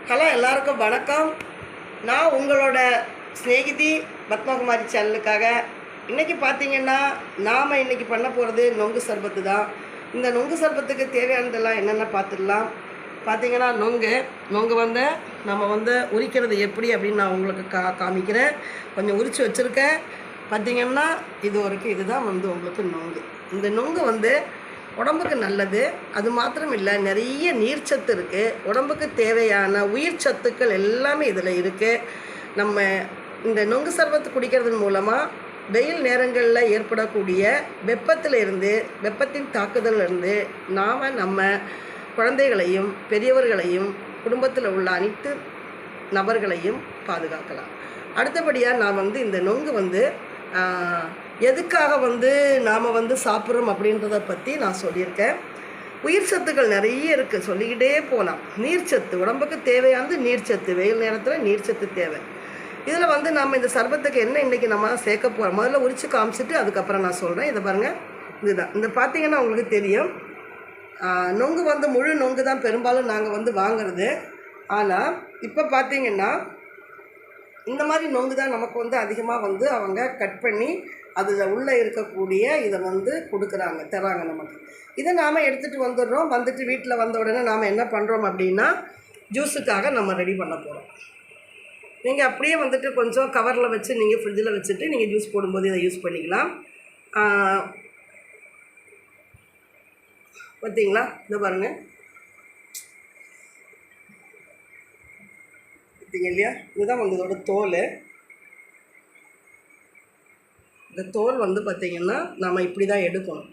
Hello எல்லாருக்கும் வணக்கம். நான் உங்களோட ஸ்நேகிதி பத்மகுமாரி சேனலுக்காக இன்றைக்கி பார்த்தீங்கன்னா நாம் இன்றைக்கி பண்ண போகிறது நொங்கு சர்பத்து தான். இந்த நொங்கு சர்பத்துக்கு தேவையானதெல்லாம் என்னென்ன பார்த்துடலாம். பார்த்தீங்கன்னா நொங்கு வந்து நம்ம உரிக்கிறது எப்படி அப்படின்னு நான் உங்களுக்கு காமிக்கிறேன். கொஞ்சம் உரித்து வச்சுருக்கேன். பார்த்திங்கன்னா இதுதான் உங்களுக்கு நொங்கு. இந்த நொங்கு உடம்புக்கு நல்லது. அது மாத்திரம் இல்லை, நிறைய நீர்ச்சத்து இருக்குது. உடம்புக்கு தேவையான உயிர் சத்துக்கள் எல்லாமே இதில் இருக்குது. நம்ம இந்த நொங்கு சர்பத்து குடிக்கிறதன் மூலமாக வெயில் நேரங்களில் ஏற்படக்கூடிய வெப்பத்தின் தாக்குதலிருந்து நம்ம குழந்தைகளையும் பெரியவர்களையும் குடும்பத்தில் உள்ள அனைத்து நபர்களையும் பாதுகாக்கலாம். அடுத்தபடியாக நான் இந்த நொங்கு எதுக்காக நாம் சாப்பிட்றோம் அப்படின்றத பற்றி நான் சொல்லியிருக்கேன். உயிர் சத்துக்கள் நிறைய இருக்குது, சொல்லிக்கிட்டே போகலாம். நீர்ச்சத்து, உடம்புக்கு தேவையானது நீர்ச்சத்து. வெயில் நேரத்தில் நீர்ச்சத்து தேவை. இதில் நம்ம இந்த சர்பத்துக்கு என்ன இன்றைக்கி நம்ம சேர்க்க போகிறோம், முதல்ல உரித்து காமிச்சிட்டு அதுக்கப்புறம் நான் சொல்கிறேன். இதை பாருங்கள், இதுதான். இந்த பார்த்திங்கன்னா உங்களுக்கு தெரியும், நொங்கு முழு நொங்கு தான் பெரும்பாலும் நாங்கள் வாங்குறது. ஆனால் இப்போ பார்த்திங்கன்னா இந்த மாதிரி நொங்கு தான் நமக்கு அதிகமாக அவங்க கட் பண்ணி அதில் உள்ளே இருக்கக்கூடிய இதை கொடுக்குறாங்க, தராங்க நமக்கு. இதை நாம் எடுத்துகிட்டு வந்துடுறோம். வீட்டில் வந்த உடனே நாம் என்ன பண்ணுறோம் அப்படின்னா, ஜூஸுக்காக நம்ம ரெடி பண்ண போகிறோம். நீங்கள் அப்படியே கொஞ்சம் கவரில் வச்சு நீங்கள் ஃப்ரிட்ஜில் வச்சுட்டு நீங்கள் ஜூஸ் போடும்போது இதை யூஸ் பண்ணிக்கலாம். பார்த்தீங்களா, இதை பாருங்கள், இல்லையா? இதுதான் இதோட தோல். இந்த தோல் பார்த்திங்கன்னா நம்ம இப்படி தான் எடுக்கணும்.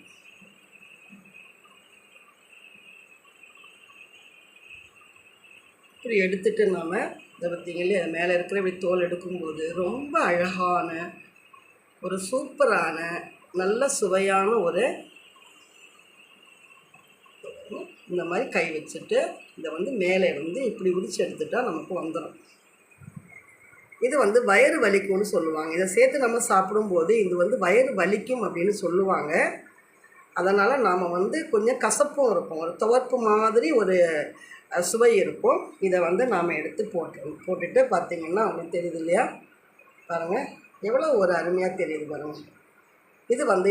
இப்படி எடுத்துட்டு நாம் இதை பார்த்திங்களே மேலே இருக்கிற இப்படி தோல் எடுக்கும்போது ரொம்ப அழகான ஒரு சூப்பரான நல்ல சுவையான ஒரு இந்த மாதிரி கை வச்சுட்டு இதை மேலே இப்படி உரிச்சு எடுத்துட்டால் நமக்கு வந்துடும். இது வயிறு வலிக்கும்னு சொல்லுவாங்க. இதை சேர்த்து நம்ம சாப்பிடும்போது இது வயிறு வலிக்கும் அப்படின்னு சொல்லுவாங்க. அதனால் நாம் கொஞ்சம் கசப்பும் இருக்கும், ஒரு துவர்ப்பு மாதிரி ஒரு சுவை இருக்கும். இதை நாம் எடுத்து போட்டுட்டு பார்த்திங்கன்னா உங்களுக்கு தெரியுது இல்லையா? பாருங்கள், எவ்வளோ ஒரு அருமையாக தெரியுது பாருங்கள்.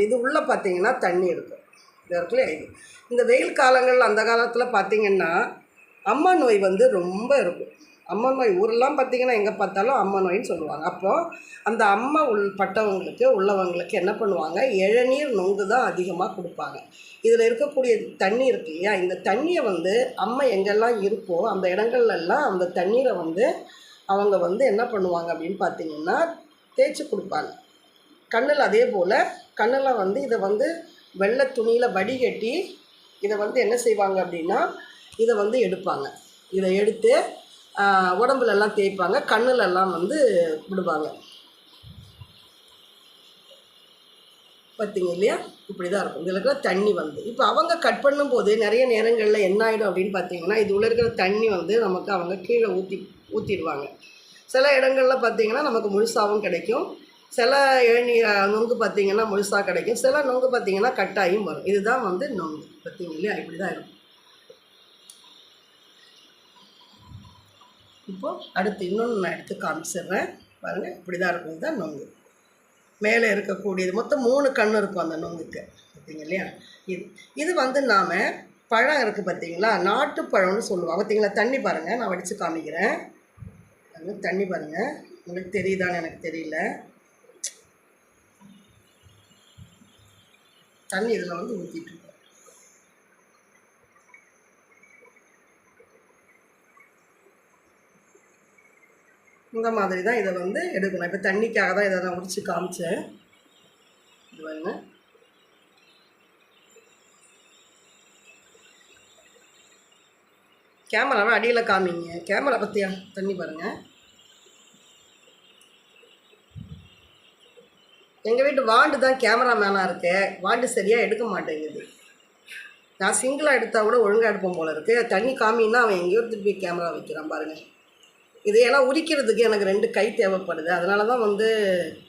இது உள்ளே பார்த்திங்கன்னா தண்ணி இருக்கும். இது இருக்குல்லையா? இந்த வெயில் காலங்கள் அந்த காலத்தில் பார்த்திங்கன்னா அம்மா நோய் ரொம்ப இருக்கும். அம்மா நோய் ஊரெல்லாம் பார்த்திங்கன்னா எங்கே பார்த்தாலும் அம்மா நோயின்னு சொல்லுவாங்க. அப்போது அந்த அம்மா உள்ளவங்களுக்கு என்ன பண்ணுவாங்க, இளநீர் நொங்கு தான் அதிகமாக கொடுப்பாங்க. இதில் இருக்கக்கூடிய தண்ணி இருக்கு இல்லையா? இந்த தண்ணியை அம்மா எங்கெல்லாம் இருக்கோ அந்த இடங்கள்லாம் அந்த தண்ணீரை அவங்க என்ன பண்ணுவாங்க அப்படின்னு பார்த்திங்கன்னா தேய்ச்சி கொடுப்பாங்க கண்ணில். அதே போல் கண்ணில் இதை வெள்ளை துணியில் வடிகட்டி இதை என்ன செய்வாங்க அப்படின்னா இதை எடுப்பாங்க. இதை எடுத்து உடம்புலெல்லாம் தேய்ப்பாங்க, கண்ணுலெல்லாம் விடுவாங்க. பார்த்திங்க இல்லையா? இப்படி தான் இருக்கும். இதில் இருக்கிற தண்ணி இப்போ அவங்க கட் பண்ணும்போது நிறைய நேரங்களில் என்ன ஆகிடும் அப்படின்னு பார்த்திங்கன்னா, இது உள்ள இருக்கிற தண்ணி நமக்கு அவங்க கீழே ஊற்றிடுவாங்க. சில இடங்களில் பார்த்திங்கன்னா நமக்கு முழுசாகவும் கிடைக்கும். சில நொங்கு பார்த்திங்கன்னா முழுசாக கிடைக்கும். சில நொங்கு பார்த்திங்கன்னா கட்டாயும் வரும். இதுதான் நொங்கு. பார்த்திங்க இல்லையா? இப்படி தான் இருக்கும். இப்போது அடுத்து இன்னொன்று நான் எடுத்து காமிச்சிடுறேன். பாருங்கள், இப்படி தான் இருக்கும். இதுதான் நொங்கு. மேலே இருக்கக்கூடியது மொத்தம் 3 கண் இருக்கும் அந்த நொங்குக்கு. பார்த்திங்க இல்லையா? இது நாம் பழம் இருக்குது பார்த்திங்களா, நாட்டு பழம்னு சொல்லுவாங்க. பார்த்திங்களா? தண்ணி பாருங்கள், நான் வடித்து காமிக்கிறேன். தண்ணி பாருங்கள், உங்களுக்கு தெரியுதான்னு எனக்கு தெரியல. தண்ணி இதில் ஊற்றிட்டு இந்த மாதிரி தான் இதை எடுக்கணும். இப்போ தண்ணிக்காக தான் இதை நான் உரித்து காமிச்சேன். இது பாருங்க, கேமராவை அடியில் காமிங்க. கேமரா பற்றியா? தண்ணி பாருங்கள். எங்கள் வீட்டு வாண்டு தான் கேமரா மேனாக இருக்கு. வாண்டு சரியாக எடுக்க மாட்டேங்குது. நான் சிங்கிளாக எடுத்தால் கூட ஒழுங்காக எடுப்போம் போல் இருக்குது. தண்ணி காமின்னா அவன் எங்கேயோ திருப்பி கேமரா வைக்கிறான் பாருங்கள். இது ஏன்னா உரிக்கிறதுக்கு எனக்கு 2 கை தேவைப்படுது. அதனால தான்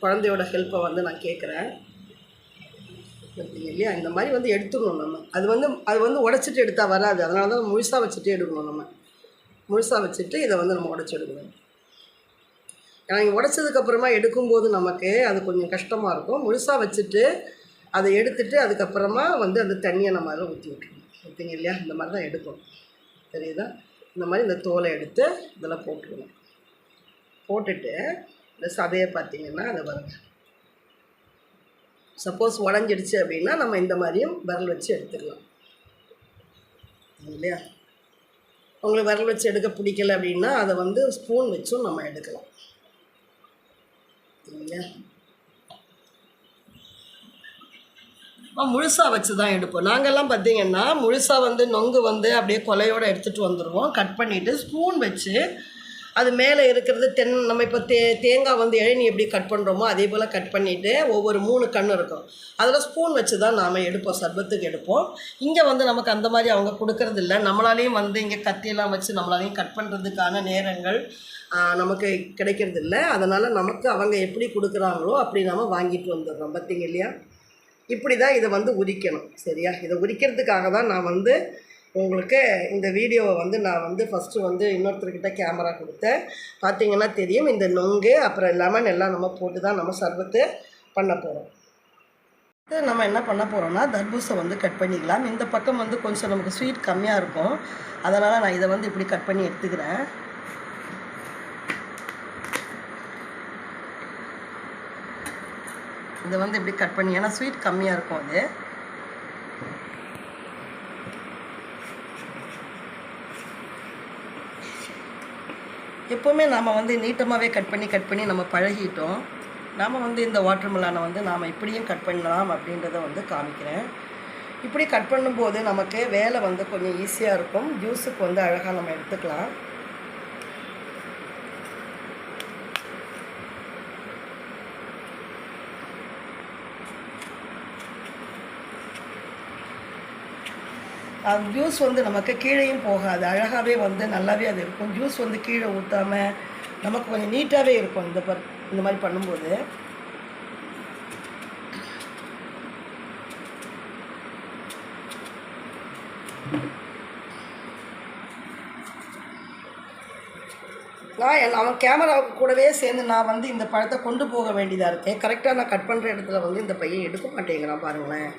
குழந்தையோட ஹெல்ப்பை நான் கேட்குறேன். இல்லையா? இந்த மாதிரி எடுத்துடணும் நம்ம. அது உடச்சிட்டு எடுத்தால் வராது. அதனால தான் முழுசாக வச்சுட்டே எடுக்கணும் நம்ம. முழுசாக வச்சுட்டு இதை வந்து நம்ம உடச்சி எடுக்கணும். ஏன்னா இங்கே உடச்சதுக்கப்புறமா எடுக்கும்போது நமக்கு அது கொஞ்சம் கஷ்டமாக இருக்கும். முழுசாக வச்சுட்டு அதை எடுத்துகிட்டு அதுக்கப்புறமா வந்து அந்த தண்ணியை நம்ம அதில் ஊற்றி விட்டுருணும். ஓகேங்க இல்லையா? இந்த மாதிரி தான் எடுக்கணும். தெரியுதா? இந்த மாதிரி இந்த தோலை எடுத்து இதெல்லாம் போட்டுக்கணும். போட்டுட்டு இந்த சதையை பார்த்திங்கன்னா அதை பாருங்க. சப்போஸ் உடஞ்சிடுச்சு அப்படின்னா நம்ம இந்த மாதிரியும் விரல் வச்சு எடுத்துக்கலாம் இல்லையா? உங்களுக்கு விரல் வச்சு எடுக்க பிடிக்கல அப்படின்னா அதை வந்து ஸ்பூன் வச்சும் நம்ம எடுக்கலாம் இல்லையா? முழுசாக வச்சு தான் எடுப்போம். நாங்கள்லாம் பார்த்திங்கன்னா முழுசாக வந்து நொங்கு வந்து அப்படியே கொலையோடு எடுத்துகிட்டு வந்துடுவோம். கட் பண்ணிவிட்டு ஸ்பூன் வச்சு அது மேலே இருக்கிறது நம்ம இப்போ தேங்காய் வந்து இளநீ எப்படி கட் பண்ணுறோமோ அதே போல் கட் பண்ணிவிட்டு ஒவ்வொரு 3 கண் இருக்கும். அதில் ஸ்பூன் வச்சு தான் நாம் எடுப்போம், சர்பத்துக்கு எடுப்போம். இங்கே வந்து நமக்கு அந்த மாதிரி அவங்க கொடுக்கறதில்ல. நம்மளாலேயும் வந்து இங்கே கத்தியெல்லாம் வச்சு நம்மளாலையும் கட் பண்ணுறதுக்கான நேரங்கள் நமக்கு கிடைக்கிறதில்ல. அதனால் நமக்கு அவங்க எப்படி கொடுக்குறாங்களோ அப்படி நம்ம வாங்கிட்டு வந்துடுறோம். பார்த்திங்க இல்லையா? இப்படி தான் இதை வந்து உரிக்கணும். சரியா? இதை உரிக்கிறதுக்காக தான் நான் வந்து உங்களுக்கு இந்த வீடியோவை வந்து நான் வந்து ஃபஸ்ட்டு வந்து இன்னொருத்தர்கிட்ட கேமரா கொடுத்தேன். பார்த்திங்கன்னா தெரியும். இந்த நொங்கு அப்புறம் லெமன் எல்லாம் நம்ம போட்டு தான் நம்ம சர்பத்து பண்ண போகிறோம். நம்ம என்ன பண்ண போகிறோம்னா தர்பூசை வந்து கட் பண்ணிக்கலாம். இந்த பக்கம் வந்து கொஞ்சம் நமக்கு ஸ்வீட் கம்மியாக இருக்கும். அதனால் நான் இதை வந்து இப்படி கட் பண்ணி எடுத்துக்கிறேன். இதை வந்து இப்படி கட் பண்ணி, ஏன்னா ஸ்வீட் கம்மியாக இருக்கும் அது. எப்போவுமே நாம் வந்து நீட்டமாகவே கட் பண்ணி நம்ம பழகிட்டோம். நாம் வந்து இந்த வாட்டர் மெலானை வந்து நாம் இப்படியும் கட் பண்ணலாம் அப்படின்றத வந்து காமிக்கிறேன். இப்படி கட் பண்ணும்போது நமக்கு வேலை வந்து கொஞ்சம் ஈஸியாக இருக்கும். ஜூஸுக்கு வந்து அழகாக நம்ம எடுத்துக்கலாம். ஜூஸ் வந்து நமக்கு கீழேயும் போகாது, அழகாகவே வந்து நல்லாவே அது இருக்கும். ஜூஸ் வந்து கீழே ஊற்றாமல் நமக்கு கொஞ்சம் நீட்டாகவே இருக்கும் இந்த மாதிரி பண்ணும்போது. அவன் கேமராவுக்கு கூடவே சேர்ந்து நான் வந்து இந்த பழத்தை கொண்டு போக வேண்டியதாக இருக்கேன். கரெக்டாக நான் கட் பண்ணுற இடத்துல வந்து இந்த பையன் எடுக்க மாட்டேங்கிறான் பாருங்களேன்.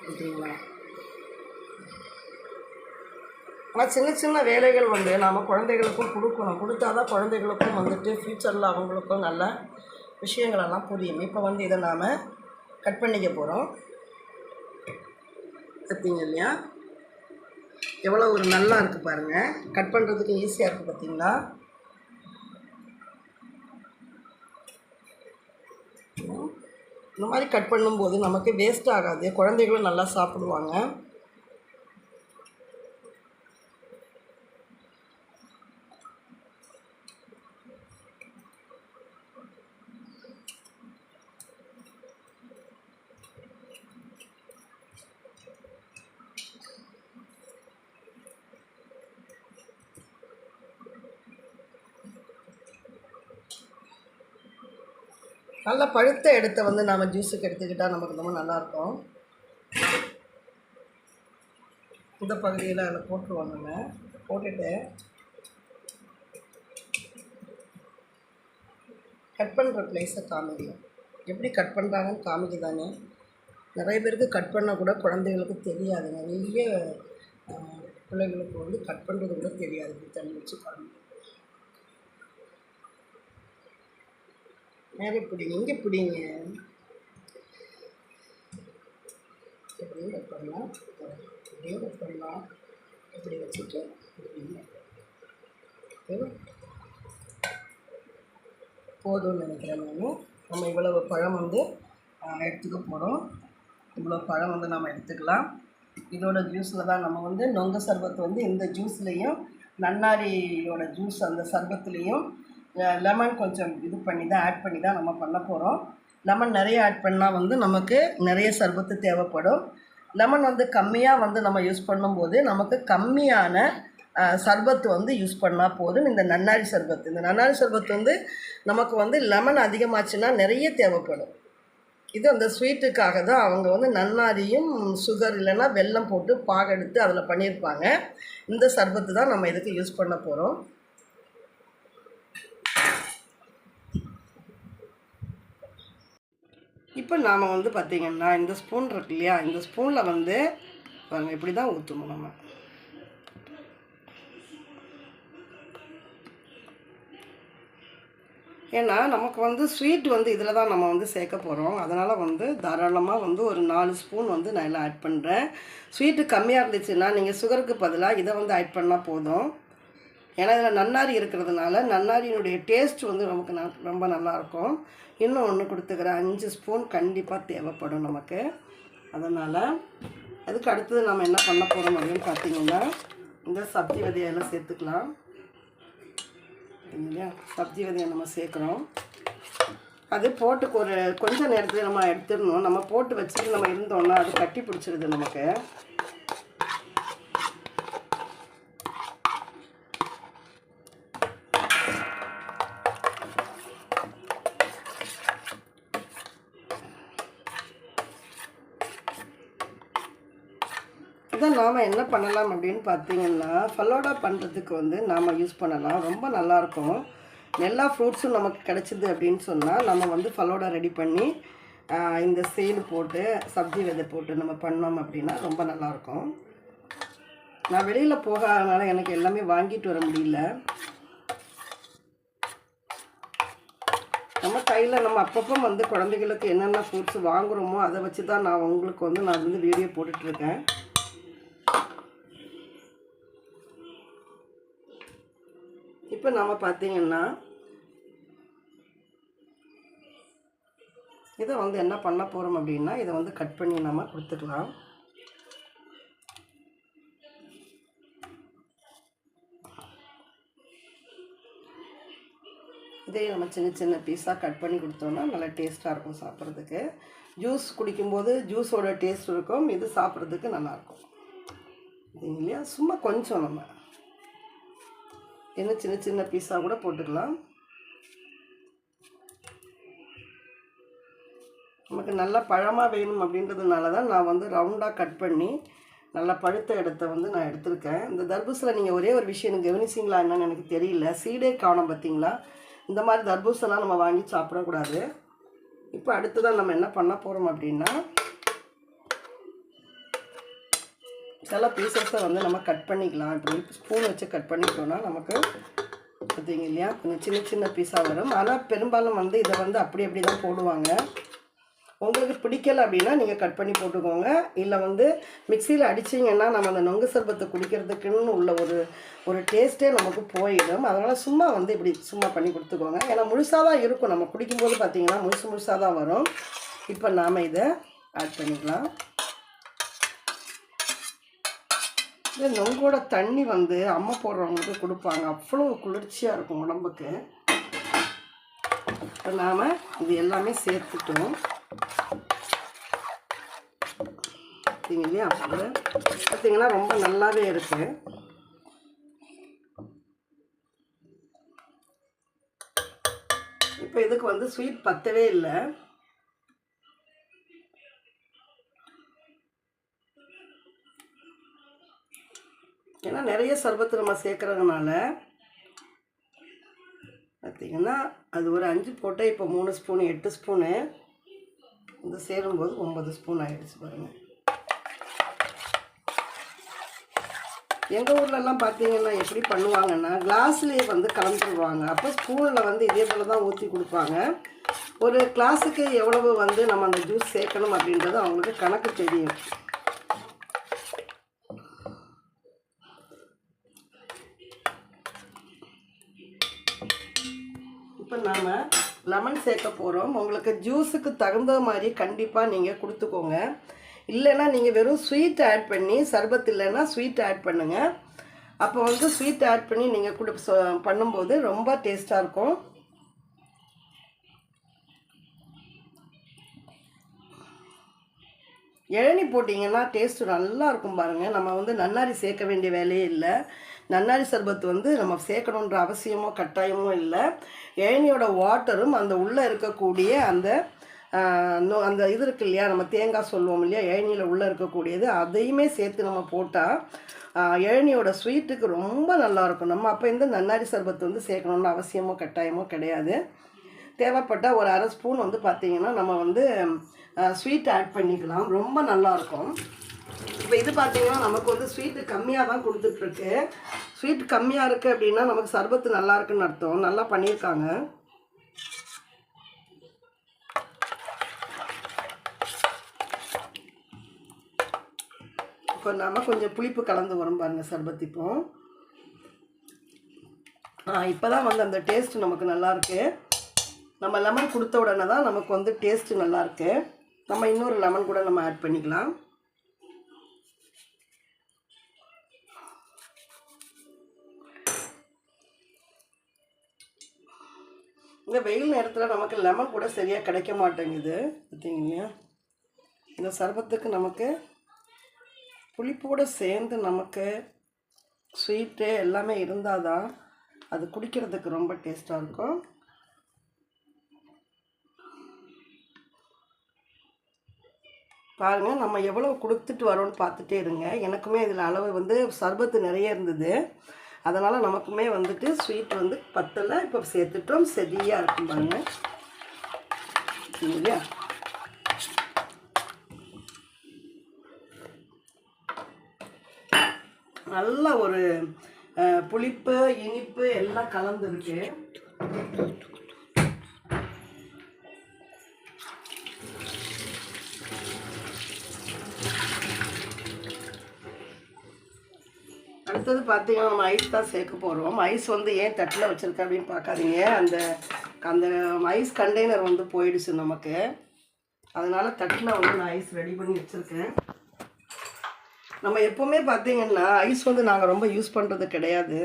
சரிங்களா? ஆனால் சின்ன சின்ன வேலைகள் வந்து நாம் குழந்தைகளுக்கும் கொடுக்கணும். கொடுத்தா தான் குழந்தைகளுக்கும் வந்துட்டு ஃப்யூச்சரில் அவங்களுக்கும் நல்ல விஷயங்களெல்லாம் புரியும். இப்போ வந்து இதை நாம் கட் பண்ணிக்க போகிறோம். பார்த்தீங்க இல்லையா? எவ்வளோ ஒரு நல்லா இருக்குது பாருங்கள். கட் பண்ணுறதுக்கு ஈஸியாக இருக்குது பார்த்தீங்களா? இந்த மாதிரி கட் பண்ணும்போது நமக்கு வேஸ்ட் ஆகாது. குழந்தைகளும் நல்லா சாப்பிடுவாங்க. நல்லா பழுத்த இடத்த வந்து நாம் ஜூஸுக்கு எடுத்துக்கிட்டால் நமக்கு ரொம்ப நல்லாயிருக்கும். இந்த பகுதியில் அதில் போட்டுருவாங்க. போட்டுட்டு கட் பண்ணுற பிளேஸை காமிக்கணும். எப்படி கட் பண்ணுறாங்கன்னு காமிக்குதானே. நிறைய பேருக்கு கட் பண்ணால் கூட குழந்தைகளுக்கு தெரியாது. நிறைய பிள்ளைகளுக்கு வந்து கட் பண்ணுறது கூட தெரியாது. தண்ணி வச்சு காமிக்கும். மேலே பிடிங்க, இங்கே பிடிங்க. இப்படியும் கட் பண்ணலாம், இப்படியும் கட் பண்ணலாம். இப்படி வச்சுட்டு போதும்னு நினைக்கிறேன் நான். நம்ம இவ்வளவு பழம் வந்து எடுத்துக்க போகிறோம். இவ்வளோ பழம் வந்து நம்ம எடுத்துக்கலாம். இதோட ஜூஸில் தான் நம்ம வந்து நொங்கு சர்பத்து வந்து இந்த ஜூஸ்லேயும் நன்னாரியோட ஜூஸ் அந்த சர்பத்துலேயும் லெமன் கொஞ்சம் இது பண்ணி தான் ஆட் பண்ணி தான் நம்ம பண்ண போகிறோம். லெமன் நிறைய ஆட் பண்ணால் வந்து நமக்கு நிறைய சர்பத்து தேவைப்படும். லெமன் வந்து கம்மியாக வந்து நம்ம யூஸ் பண்ணும்போது நமக்கு கம்மியான சர்பத்து வந்து யூஸ் பண்ணால் போதும். இந்த நன்னாரி சர்பத்து வந்து நமக்கு வந்து லெமன் அதிகமாச்சுன்னா நிறைய தேவைப்படும். இது அந்த ஸ்வீட்டுக்காக தான் அவங்க வந்து நன்னாரியும் சுகர் இல்லைன்னா வெல்லம் போட்டு பாகெடுத்து அதில் பண்ணியிருப்பாங்க. இந்த சர்பத்து தான் நம்ம இதுக்கு யூஸ் பண்ண போகிறோம். இப்போ நாம் வந்து பார்த்திங்கன்னா இந்த ஸ்பூன் இருக்கு இல்லையா, இந்த ஸ்பூனில் வந்து பாருங்கள் இப்படி தான் ஊற்றணும் நம்ம. ஏன்னா நமக்கு வந்து ஸ்வீட் வந்து இதில் தான் நம்ம வந்து சேர்க்க போகிறோம். அதனால் வந்து தாராளமாக வந்து ஒரு 4 ஸ்பூன் வந்து நான் எல்லாம் ஆட் பண்ணுறேன். ஸ்வீட்டு கம்மியாக இருந்துச்சுன்னா நீங்கள் சுகருக்கு பதிலாக இதை வந்து ஆட் பண்ணால் போதும். ஏன்னா இதில் நன்னாரி இருக்கிறதுனால நன்னாரியினுடைய டேஸ்ட் வந்து நமக்கு ரொம்ப நல்லாயிருக்கும். இன்னும் ஒன்று கொடுத்துக்கிறேன், 5 ஸ்பூன் கண்டிப்பாக தேவைப்படும் நமக்கு. அதனால் அதுக்கு அடுத்தது நம்ம என்ன பண்ண போகிறோம் அப்படின்னு பார்த்தீங்கன்னா இந்த சப்ஜி விதையெல்லாம் சேர்த்துக்கலாம் இல்லையா. சப்ஜி விதையை நம்ம சேர்க்குறோம். அது போட்டு ஒரு கொஞ்சம் நேரத்தில் நம்ம எடுத்துடணும். நம்ம போட்டு வச்சுட்டு நம்ம இருந்தோம்னா அது கட்டி பிடிச்சிடுது நமக்கு. இதை நாம் என்ன பண்ணலாம் அப்படின்னு பார்த்தீங்கன்னா ஃபலோடா பண்ணுறதுக்கு வந்து நாம் யூஸ் பண்ணலாம். ரொம்ப நல்லாயிருக்கும். எல்லா ஃப்ரூட்ஸும் நமக்கு கிடச்சிது அப்படின்னு சொன்னால் நம்ம வந்து ஃபலோடா ரெடி பண்ணி இந்த சேல் போட்டு சப்ஜி விதை போட்டு நம்ம பண்ணோம் அப்படின்னா ரொம்ப நல்லாயிருக்கும். நான் வெளியில் போகாதனால எனக்கு எல்லாமே வாங்கிட்டு வர முடியல. நம்ம கையில் நம்ம அப்பப்போ வந்து குழந்தைகளுக்கு என்னென்ன ஃப்ரூட்ஸ் வாங்குகிறோமோ அதை வச்சு தான் நான் உங்களுக்கு வந்து நான் வந்து வீடியோ போட்டுட்ருக்கேன். இப்போ நம்ம பார்த்தீங்கன்னா இதை வந்து என்ன பண்ண போகிறோம் அப்படின்னா இதை வந்து கட் பண்ணி நம்ம கொடுத்துக்கலாம். இதே நம்ம சின்ன சின்ன பீஸாக கட் பண்ணி கொடுத்தோம்னா நல்லா டேஸ்ட்டாக இருக்கும் சாப்பிட்றதுக்கு. ஜூஸ் குடிக்கும்போது ஜூஸோட டேஸ்ட் இருக்கும், இது சாப்பிட்றதுக்கு நல்லாயிருக்கும் இல்லையா. சும்மா கொஞ்சம் நம்ம இன்னும் சின்ன சின்ன பீஸாக கூட போட்டுக்கலாம். நமக்கு நல்லா பழமாக வேணும் அப்படின்றதுனால தான் நான் வந்து ரவுண்டாக கட் பண்ணி நல்லா பழுத்த இடத்த வந்து நான் எடுத்திருக்கேன். இந்த தர்பூசில் நீங்கள் ஒரே ஒரு விஷயம் எனக்கு கவனிச்சிங்களா என்னன்னு எனக்கு தெரியல, சீடே காணும் பார்த்தீங்களா. இந்த மாதிரி தர்பூசெல்லாம் நம்ம வாங்கி சாப்பிடக்கூடாது. இப்போ அடுத்ததான் நம்ம என்ன பண்ண போகிறோம் அப்படின்னா சில பீசஸை வந்து நம்ம கட் பண்ணிக்கலாம். இப்படி ஸ்பூன் வச்சு கட் பண்ணிட்டோன்னா நமக்கு பார்த்தீங்க இல்லையா கொஞ்சம் சின்ன சின்ன பீஸாக வரும். ஆனால் பெரும்பாலும் வந்து இதை வந்து அப்படி தான் போடுவாங்க. உங்களுக்கு பிடிக்கலை அப்படின்னா நீங்கள் கட் பண்ணி போட்டுக்கோங்க. இல்லை வந்து மிக்சியில் அடிச்சிங்கன்னா நம்ம அந்த நொங்கு சர்பத்தை குடிக்கிறதுக்குன்னு உள்ள ஒரு டேஸ்ட்டே நமக்கு போயிடும். அதனால் சும்மா வந்து இப்படி சும்மா பண்ணி கொடுத்துக்கோங்க. ஏன்னா முழுசாக தான் இருக்கும், நம்ம குடிக்கும்போது பார்த்திங்கன்னா முழுசாக தான் வரும். இப்போ நாம் இதை ஆட் பண்ணிக்கலாம். இந்த நொங்கோட தண்ணி வந்து அம்மா போடுறவங்களுக்கு கொடுப்பாங்க, அவ்வளோ குளிர்ச்சியாக இருக்கும் உடம்புக்கு. இப்போ நாம் இது எல்லாமே சேர்த்துட்டோம் பார்த்தீங்க இல்லையா. பார்த்தீங்கன்னா ரொம்ப நல்லாவே இருக்குது. இப்போ இதுக்கு வந்து ஸ்வீட் பத்தவே இல்லை. ஏன்னா நிறைய சர்பத்து நம்ம சேர்க்குறதுனால பார்த்திங்கன்னா அது ஒரு 5 போட்டால் இப்போ 3 ஸ்பூனு 8 ஸ்பூனு இது சேரும்போது 9 ஸ்பூன் ஆகிடுச்சு பாருங்கள். எங்கள் ஊர்லலாம் பார்த்திங்கன்னா எப்படி பண்ணுவாங்கன்னா கிளாஸ்லேயே வந்து கலந்துருவாங்க. அப்போ ஸ்பூனில் வந்து இதே போல் தான் ஊற்றி கொடுப்பாங்க. ஒரு கிளாஸுக்கு எவ்வளவு வந்து நம்ம அந்த ஜூஸ் சேர்க்கணும் அப்படின்றது அவங்களுக்கு கணக்கு தெரியும். இப்போ நாம் லெமன் சேர்க்க போகிறோம். உங்களுக்கு ஜூஸுக்கு தகுந்த மாதிரி கண்டிப்பாக நீங்கள் கொடுத்துக்கோங்க. இல்லைன்னா நீங்கள் வெறும் ஸ்வீட் ஆட் பண்ணி சர்பத் இல்லைன்னா ஸ்வீட் ஆட் பண்ணுங்கள். அப்போ வந்து ஸ்வீட் ஆட் பண்ணி நீங்கள் பண்ணும்போது ரொம்ப டேஸ்ட்டாக இருக்கும். இளநீ போட்டிங்கன்னா டேஸ்ட்டு நல்லா இருக்கும் பாருங்கள். நம்ம வந்து நன்னாரி சேர்க்க வேண்டிய வேலையே இல்லை. நன்னாரி சர்பத்து வந்து நம்ம சேர்க்கணுன்ற அவசியமோ கட்டாயமோ இல்லை. இளநியோட வாட்டரும் அந்த உள்ளே இருக்கக்கூடிய அந்த இன்னும் அந்த இது இருக்கு இல்லையா, நம்ம தேங்காய் சொல்லுவோம் இல்லையா, இளநீயில் உள்ளே இருக்கக்கூடியது, அதையுமே சேர்த்து நம்ம போட்டால் இளநியோட ஸ்வீட்டுக்கு ரொம்ப நல்லாயிருக்கும். நம்ம அப்போ இந்த நன்னாரி சர்பத்து வந்து சேர்க்கணுன்னு அவசியமோ கட்டாயமோ கிடையாது. தேவைப்பட்டால் ஒரு அரை ஸ்பூன் வந்து பார்த்திங்கன்னா நம்ம வந்து ஸ்வீட் ஆட் பண்ணிக்கலாம், ரொம்ப நல்லாயிருக்கும். இப்போ இது பார்த்திங்கன்னா நமக்கு வந்து ஸ்வீட்டு கம்மியாக தான் கொடுத்துட்ருக்கு. ஸ்வீட் கம்மியாக இருக்குது அப்படின்னா நமக்கு சர்பத்து நல்லா இருக்குன்னு அர்த்தம். நல்லா பண்ணியிருக்காங்க. இப்போ நம்ம கொஞ்சம் புளிப்பு கலந்து வரும் பாருங்கள் சர்பத்து. இப்போ தான் வந்து அந்த டேஸ்ட்டு நமக்கு நல்லாயிருக்கு. நம்ம லெமன் கொடுத்த உடனே தான் நமக்கு வந்து டேஸ்ட்டு நல்லாயிருக்கு. நம்ம இன்னொரு லெமன் கூட நம்ம ஆட் பண்ணிக்கலாம். இந்த வெயில் நேரத்தில் நமக்கு லெமன் கூட சரியாக கிடைக்க மாட்டேங்குது பார்த்தீங்களா. இந்த சர்பத்துக்கு நமக்கு புளிப்போடு சேர்ந்து நமக்கு ஸ்வீட்டு எல்லாமே இருந்தால் தான் அது குடிக்கிறதுக்கு ரொம்ப டேஸ்ட்டாக இருக்கும். பாருங்கள், நம்ம எவ்வளோ கொடுத்துட்டு வரோன்னு பார்த்துட்டே இருங்க. எனக்குமே இதில் அளவு வந்து சர்பத்து நிறைய இருந்தது, அதனால் நமக்குமே வந்துட்டு ஸ்வீட் வந்து பத்தலை. இப்போ சேர்த்துட்டோம், சரியாக இருக்கும் பாருங்கள் இல்லையா. நல்ல ஒரு புளிப்பு இனிப்பு எல்லாம் கலந்துருக்கு. அடுத்தது பார்த்திங்கன்னா நம்ம ஐஸ் தான் சேர்க்க போகிறோம். ஐஸ் வந்து ஏன் தட்டில் வச்சுருக்கேன் அப்படின்னு பார்க்காதீங்க, அந்த அந்த ஐஸ் கண்டெய்னர் வந்து போயிடுச்சு நமக்கு, அதனால் தட்டில் வந்து நான் ஐஸ் ரெடி பண்ணி வச்சுருக்கேன். நம்ம எப்போவுமே பார்த்திங்கன்னா ஐஸ் வந்து நாங்கள் ரொம்ப யூஸ் பண்ணுறது கிடையாது.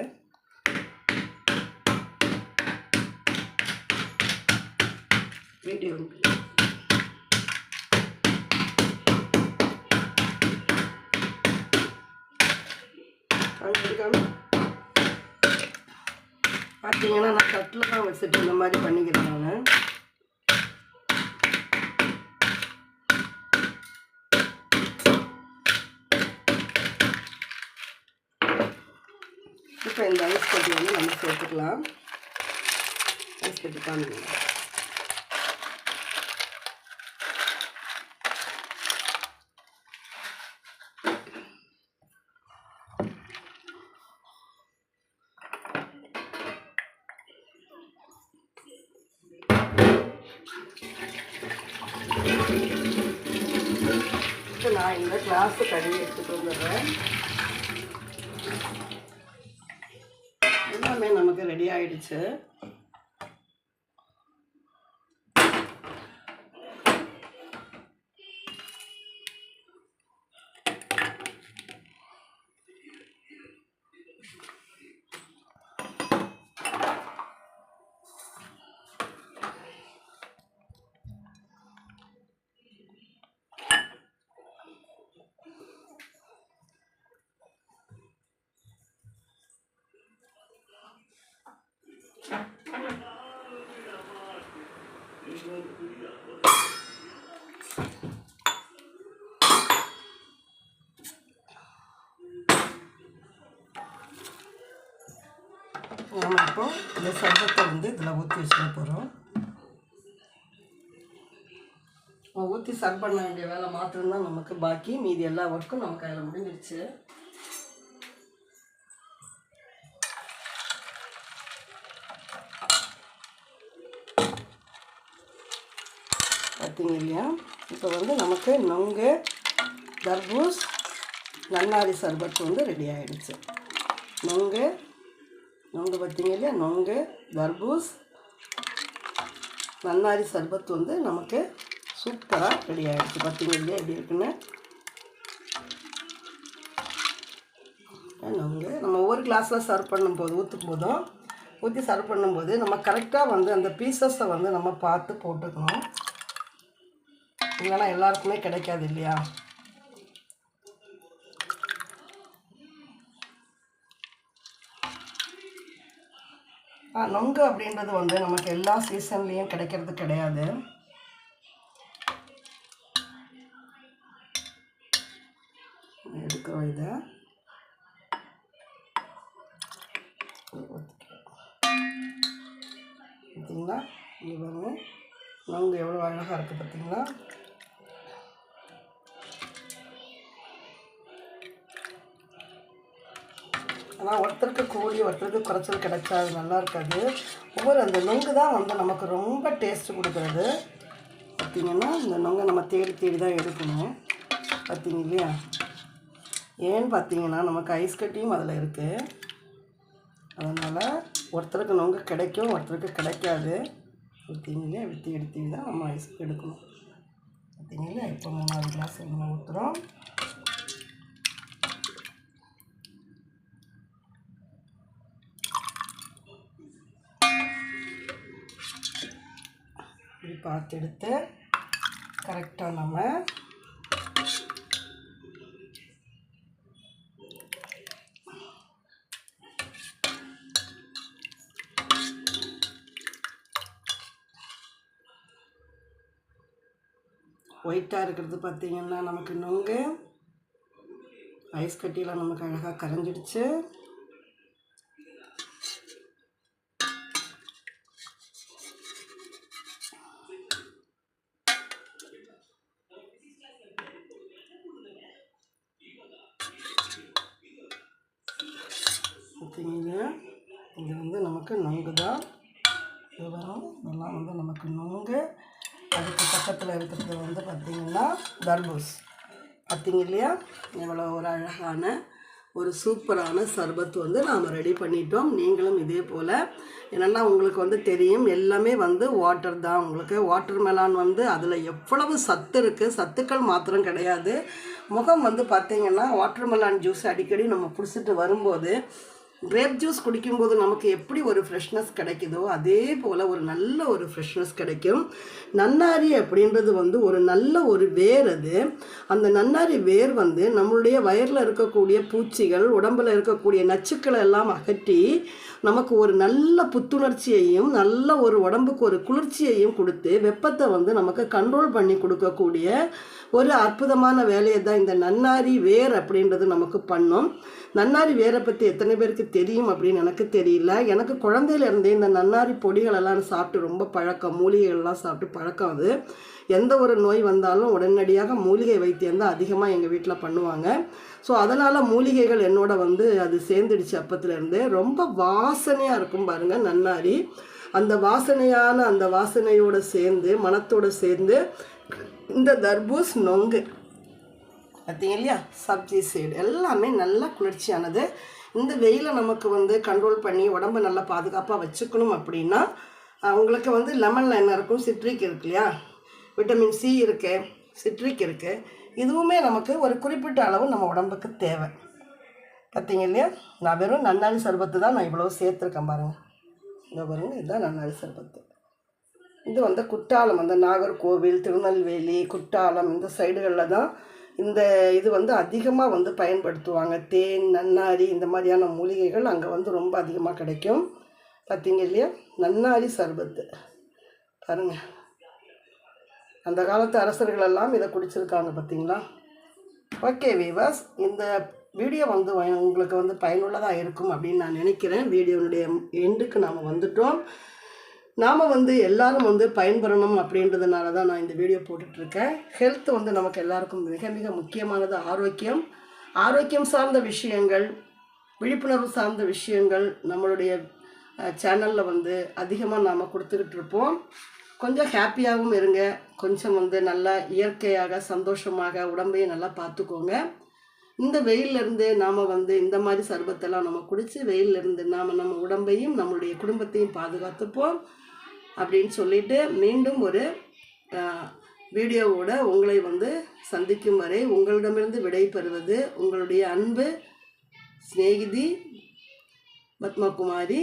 வீடியோ பார்த்தீங்கன்னா நான் தட்டில் தான் வச்சுட்டு இந்த மாதிரி பண்ணிக்கிறேன் நான். இப்போ இந்த ஐஸ் கட்டி வந்து நம்ம சேர்த்துக்கலாம். ஐஸ் கட்டி காமிங்க. இப்போ நான் இந்த கிளாஸு கழுவி எடுத்துகிட்டு வந்துடுறேன். எல்லாமே நமக்கு ரெடி ஆகிடுச்சு. நம்ம இப்போ இந்த சர்பத்தை வந்து இதில் ஊற்றி வச்சுக்க போகிறோம். ஊற்றி சர்வ் பண்ண வேண்டிய வேலை மாத்திரம்தான் நமக்கு பாக்கி. மீதி எல்லா ஒர்க்கும் நமக்கு அதில் முடிஞ்சிடுச்சு. பார்த்தீங்க இல்லையா. இப்போ வந்து நமக்கு நொங்கு தர்பூஸ் நன்னாரி சர்பத் வந்து ரெடி ஆகிடுச்சு. நொங்கு பார்த்தீங்க இல்லையா, நொங்கு தர்பூஸ் நன்னாரி சர்பத் வந்து நமக்கு சூப்பராக ரெடி ஆகிடுச்சு. பார்த்தீங்க இல்லையா எப்படி இருக்குன்னு. நொங்கு நம்ம ஒவ்வொரு கிளாஸில் சர்வ் பண்ணும்போது ஊற்றி சர்வ் பண்ணும்போது நம்ம கரெக்டாக வந்து அந்த பீசஸை வந்து நம்ம பார்த்து போட்டுக்கணும். இல்லைன்னா எல்லாருக்குமே கிடைக்காது இல்லையா. நொங்கு அப்படின்றது வந்து நமக்கு எல்லா சீசன்லேயும் கிடைக்கிறது கிடையாது. ஊற்றுறோம். இதை பார்த்தீங்களா? இங்கே பாருங்க, நொங்கு எவ்வளோ அழகாக இருக்குது பார்த்தீங்களா? ஆனால் ஒருத்தருக்கு கூலி ஒருத்தருக்கு குறைச்சல் கிடைச்சா அது நல்லா இருக்காது. அந்த நொங்கு தான் வந்து நமக்கு ரொம்ப டேஸ்ட்டு கொடுக்குறது. பார்த்திங்கன்னா இந்த நொங்கை நம்ம தேடி தேடி தான் எடுக்கணும். பார்த்திங்க இல்லையா? ஏன்னு பார்த்தீங்கன்னா நமக்கு ஐஸ் கட்டியும் அதில் இருக்குது. அதனால் ஒருத்தருக்கு நொங்கு கிடைக்கும், ஒருத்தருக்கு கிடைக்காது. பார்த்திங்க இல்லையா? விற்றி எடுத்து தான் நம்ம ஐஸ் எடுக்கணும். பார்த்திங்க இல்லையா? இப்போ 3வது கிளாஸ் நம்ம ஊற்றுறோம். இப்படி பார்த்து எடுத்து கரெக்டாக நம்ம ஒயிட்டாக இருக்கிறது பார்த்திங்கன்னா நமக்கு நொங்கு ஐஸ் கட்டியில் நமக்கு அழகாக கரைஞ்சிடுச்சு. பார்த்தீங்கன்னா இது வந்து நமக்கு நொங்கு தான். இது வரும், இதெல்லாம் வந்து நமக்கு நொங்கு. அதுக்கு பக்கத்தில் இருக்கிறது வந்து பார்த்திங்கன்னா தர்பூஸ். பார்த்திங்க இல்லையா? எவ்வளோ ஒரு அழகான ஒரு சூப்பரான சர்பத் வந்து நாம் ரெடி பண்ணிட்டோம். நீங்களும் இதே போல், என்னென்னா உங்களுக்கு வந்து தெரியும் எல்லாமே வந்து வாட்டர் தான். உங்களுக்கு வாட்டர் மெலான் வந்து அதில் எவ்வளவு சத்து இருக்குது, சத்துக்கள் மாத்திரம் கிடையாது. முகம் வந்து பார்த்திங்கன்னா வாட்டர் மெலான் ஜூஸ் அடிக்கடி நம்ம குடிச்சிட்டு வரும்போது, கிரேப் ஜூஸ் குடிக்கும்போது நமக்கு எப்படி ஒரு ஃப்ரெஷ்னஸ் கிடைக்குதோ அதே போல் ஒரு நல்ல ஒரு ஃப்ரெஷ்னஸ் கிடைக்கும். நன்னாரி அப்படின்றது வந்து ஒரு நல்ல ஒரு வேர். அது அந்த நன்னாரி வேர் வந்து நம்மளுடைய வயரில் இருக்கக்கூடிய பூச்சிகள், உடம்பில் இருக்கக்கூடிய நச்சுக்களை எல்லாம் அகற்றி நமக்கு ஒரு நல்ல புத்துணர்ச்சியையும் நல்ல ஒரு உடம்புக்கு ஒரு குளிர்ச்சியையும் கொடுத்து வெப்பத்தை வந்து நமக்கு கண்ட்ரோல் பண்ணி கொடுக்கக்கூடிய ஒரு அற்புதமான வேலையை தான் இந்த நன்னாரி வேர் அப்படின்றது நமக்கு பண்ணும். நன்னாரி வேரை பற்றி எத்தனை பேருக்கு தெரியும் அப்படின்னு எனக்கு தெரியல. எனக்கு குழந்தையிலேருந்தே இந்த நன்னாரி பொடிகளெல்லாம் சாப்பிட்டு ரொம்ப பழக்கம், மூலிகைகள்லாம் சாப்பிட்டு பழக்கம். அது எந்த ஒரு நோய் வந்தாலும் உடனடியாக மூலிகை வைத்தியம் தான் அதிகமாக எங்கள் வீட்டில் பண்ணுவாங்க. ஸோ அதனால் மூலிகைகள் என்னோட வந்து அது சேர்ந்துடுச்சு. அப்பத்துலேருந்து ரொம்ப வாசனையாக இருக்கும் பாருங்கள் நன்னாரி. அந்த வாசனையான அந்த வாசனையோடு சேர்ந்து மணத்தோடு சேர்ந்து இந்த தர்பூஸ், நொங்கு பார்த்தீங்க இல்லையா, சப்ஜி சீடு எல்லாமே நல்லா குளிர்ச்சியானது. இந்த வெயிலை நமக்கு வந்து கண்ட்ரோல் பண்ணி உடம்பை நல்லா பாதுகாப்பாக வச்சுக்கணும் அப்படின்னா உங்களுக்கு வந்து லெமனில் என்ன இருக்கும், சிட்ரிக் இருக்கு இல்லையா, விட்டமின் சி இருக்குது, சிட்ரிக் இருக்குது. இதுவுமே நமக்கு ஒரு குறிப்பிட்ட அளவு நம்ம உடம்புக்கு தேவை. பார்த்தீங்க இல்லையா? நான் வெறும் நன்னாரி சர்பத்து தான் நான் இவ்வளோ சேர்த்துருக்கேன் பாருங்கள். இங்கே பாருங்கள், இதுதான் நன்னாரி சர்பத்து. இது வந்து குற்றாலம், அந்த நாகர்கோவில், திருநெல்வேலி, குற்றாலம் இந்த சைடுகளில் தான் இந்த இது வந்து அதிகமாக வந்து பயன்படுத்துவாங்க. தேன், நன்னாரி இந்த மாதிரியான மூலிகைகள் அங்கே வந்து ரொம்ப அதிகமாக கிடைக்கும். பார்த்தீங்க இல்லையா? நன்னாரி சர்பத்து பாருங்கள். அந்த காலத்து அரசர்களெல்லாம் இதை குடிச்சிருக்காங்க பார்த்தீங்களா? ஓகே வீவர்ஸ், இந்த வீடியோ வந்து உங்களுக்கு வந்து பயனுள்ளதாக இருக்கும் அப்படின்னு நான் நினைக்கிறேன். வீடியோனுடைய எண்டுக்கு நாம் வந்துட்டோம். நாம் வந்து எல்லோரும் வந்து பயன்பெறணும் அப்படின்றதுனால தான் நான் இந்த வீடியோ போட்டுட்ருக்கேன். ஹெல்த் வந்து நமக்கு எல்லாருக்கும் மிக மிக முக்கியமானது. ஆரோக்கியம் சார்ந்த விஷயங்கள், விழிப்புணர்வு சார்ந்த விஷயங்கள் நம்மளுடைய சேனலில் வந்து அதிகமாக நாம் கொடுத்துக்கிட்டு இருப்போம். கொஞ்சம் ஹாப்பியாகவும் இருங்க, கொஞ்சம் வந்து நல்லா இயற்கையாக சந்தோஷமாக உடம்பையும் நல்லா பார்த்துக்கோங்க. இந்த வெயிலிருந்து நாம் வந்து இந்த மாதிரி சர்பத்தெல்லாம் நம்ம குடித்து வெயிலிருந்து நாம் நம்ம உடம்பையும் நம்மளுடைய குடும்பத்தையும் பாதுகாத்துப்போம் அப்படின்னு சொல்லிட்டு மீண்டும் ஒரு வீடியோவோட உங்களை வந்து சந்திக்கும் வரை உங்களிடமிருந்து விடை பெறுவது உங்களுடைய அன்பு சிநேகிதி பத்மகுமாரி.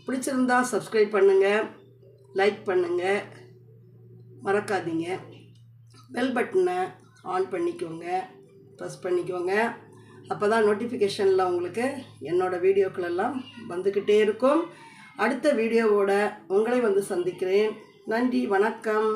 பிடிச்சிருந்தா சப்ஸ்கிரைப் பண்ணுங்கள், லைக் பண்ணுங்கள், மறக்காதீங்க பெல் பட்டனை ஆன் பண்ணிக்கோங்க, ப்ரெஸ் பண்ணிக்கோங்க. அப்போ தான் நோட்டிஃபிகேஷனில் உங்களுக்கு என்னோடய வீடியோக்களெல்லாம் வந்துக்கிட்டே இருக்கும். அடுத்த வீடியோவோட உங்களை வந்து சந்திக்கிறேன். நன்றி, வணக்கம்.